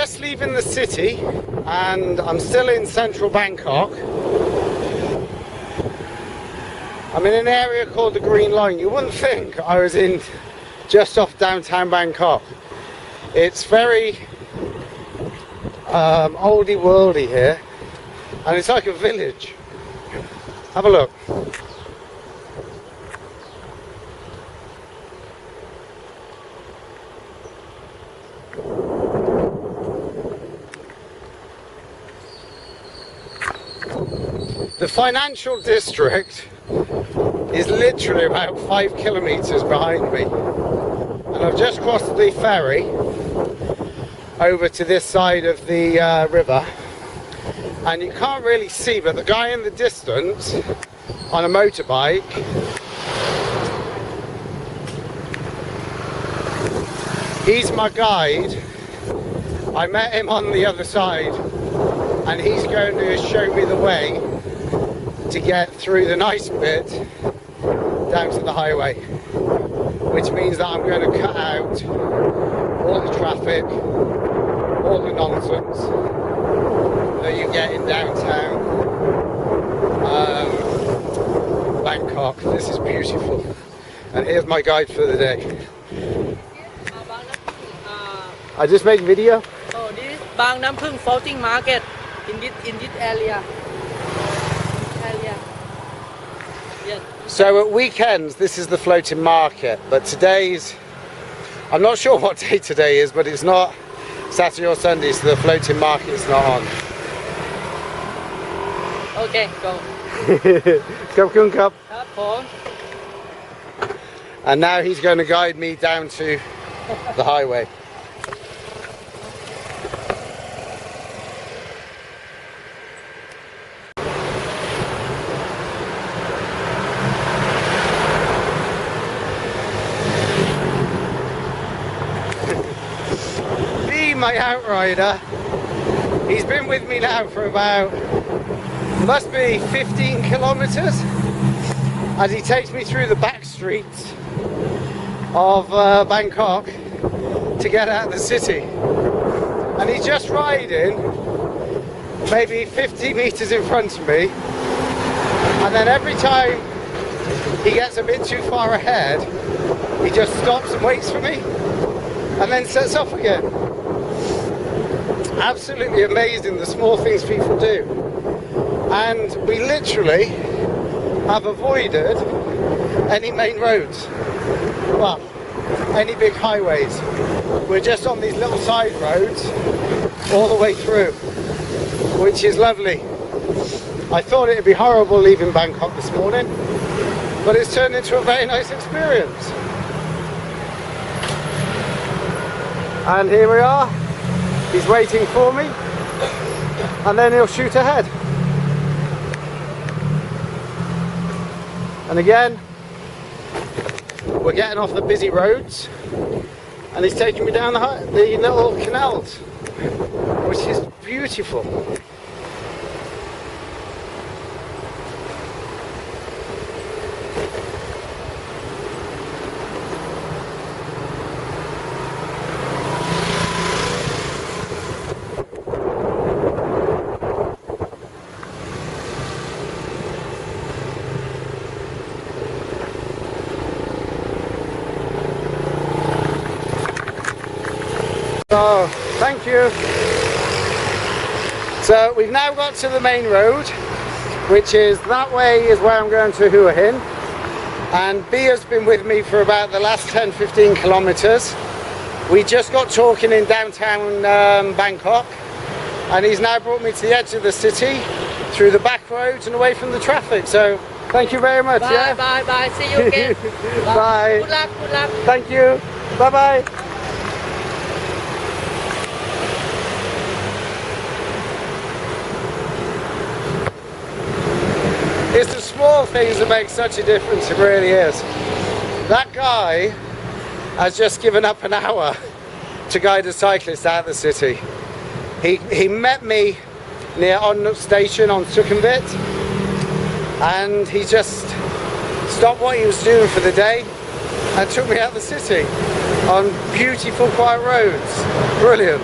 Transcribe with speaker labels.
Speaker 1: just leaving the city and I'm still in central Bangkok. I'm in an area called the Green Line. You wouldn't think I was in just off downtown Bangkok. It's very oldie worldy here, and it's like a village. Have a look. The financial district is literally about 5 kilometers behind me, and I've just crossed the ferry over to this side of the river, and you can't really see, but the guy in the distance on a motorbike he's my guide. I met him on the other side and he's going to show me the way to get through the nice bit down to the highway, which means that I'm going to cut out all the traffic, all the nonsense that you get in downtown Bangkok. This is beautiful, and here's my guide for the day. I just made video.
Speaker 2: Oh, this is Bang Nam Phung floating market in this area. Yes.
Speaker 1: So at weekends this is the floating market, but today's, I'm not sure what day today is, but it's not Saturday or Sunday, so the floating market is not on.
Speaker 2: Okay, go.
Speaker 1: Cup. And now he's going to guide me down to the highway. My outrider, he's been with me now for about, must be 15 kilometers, as he takes me through the back streets of Bangkok to get out of the city, and he's just riding maybe 50 meters in front of me, and then every time he gets a bit too far ahead he just stops and waits for me and then sets off again. Absolutely amazing, the small things people do. And we literally have avoided any main roads, well, any big highways. We're just on these little side roads all the way through, which is lovely. I thought it would be horrible leaving Bangkok this morning, but it's turned into a very nice experience. And here we are. He's waiting for me, and then he'll shoot ahead. And again, we're getting off the busy roads, and he's taking me down the little canals, which is beautiful. So, thank you. So we've now got to the main road, which is that way is where I'm going to Hua Hin. And B has been with me for about the last 10-15 kilometers. We just got talking in downtown Bangkok, and he's now brought me to the edge of the city, through the back roads and away from the traffic. So thank you very much.
Speaker 2: Bye,
Speaker 1: yeah?
Speaker 2: bye. See you again.
Speaker 1: Bye.
Speaker 2: Good luck.
Speaker 1: Thank you. Bye. It's the small things that make such a difference, it really is. That guy has just given up an hour to guide a cyclist out of the city. He met me near On Station on Sukhumvit, and he just stopped what he was doing for the day and took me out of the city on beautiful quiet roads. Brilliant.